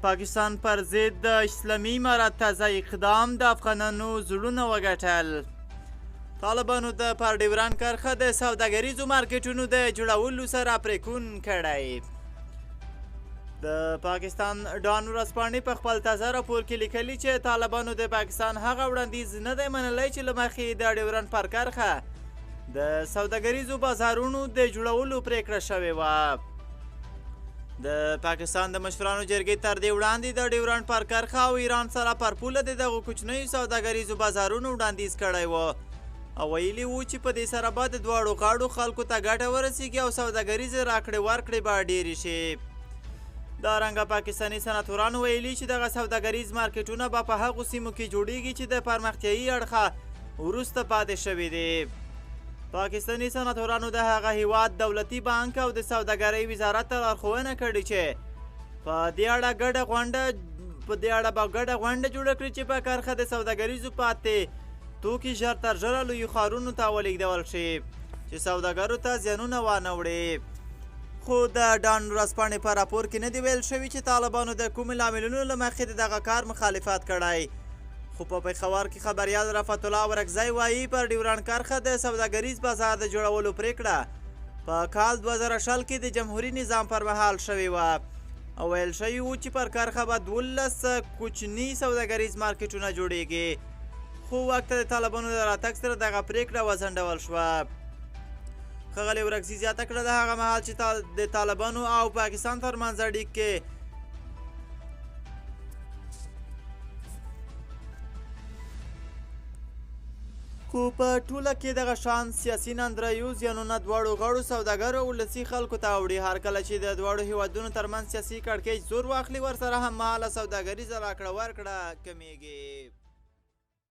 پاکستان پرضد د اسلامي امارت تازه اقدام د افغانانو زړونه وګټل. طالبانو د ډېورنډ کرښه د سوداګریزو مارکیټونو د جوړولو سره پریکون کړی. د پاکستان ډان ورځپاڼې په خپل تازه راپور کې لیکلي چې طالبانو د پاکستان هغه وړاندیز نه دی منلی چې له مخې د ډېورنډ پر کرښه د سوداګریزو بازارونو د جوړولو پریکړه شوې وه. د پاکستان د مشرانو جرګې تر دې وړاندې د ډېورنډ پر کرښه او ایران سره پر پوله د دغو کوچنیو سوداګریزو بازارونو وړاندیز کړی و او ویلي وو چې په دې سره به د دواړو غاړو خلکو ته ګټه ورسیږي او سوداګریزې راکړې ورکړې به ډېرې شي. دارنګه پاکستاني سناتورانو ویلي چې دغه سوداګریز مارکیټونه به په هغو سیمو کې جوړیږي چې د پرمختیایي اړخه وروسته پاتې شوي دي. پاکستاني سناتورانو د هغه هیواد دولتي بانک او د سوداګرۍ وزارت ته لارښوونه کړې چې په دې اړه به ګډه غونډه جوړه کړي چې په کرښه د سوداګریزو پاتې توکي ژر تر ژره لویو ښارونو ته ولېږدول شي چې سوداګرو ته زیانونه وانه وړي. خو د ډان ورځپاڼې په راپور کې نه دي ویل شوي چې طالبانو د کومو لاملونو له مخې د دغه کار مخالفت کړی. خو په پېښور کې خبریال رفعت الله ورکزی وایي پر ډېورنډ کرښه د سوداګریز بازار د جوړولو پریکړه په کال 2020 کې د جمهوري نظام پر مهال شوې وه او ویل شوي وو چې پر کرښه به 12 کوچني سوداګریز مارکیټونه جوړیږي. خو وخت د طالبانو د راتګ سره دغه پریکړه وځنډول شوه. ښاغلي ورکزي زیاته کړه د هغه مهال چې د طالبانو او پاکستان ترمنځ اړیکې خو په ټوله کې دغه شان سیاسي ناندریو زیانونه دواړو غاړو سوداګرو او ولسي خلکو ته اوړي. هر کله چې د دواړو هیوادونو ترمنځ سیاسي کړکېچ زور واخلي ورسره هممهاله سوداګریزه راکړه ورکړه کمیږي.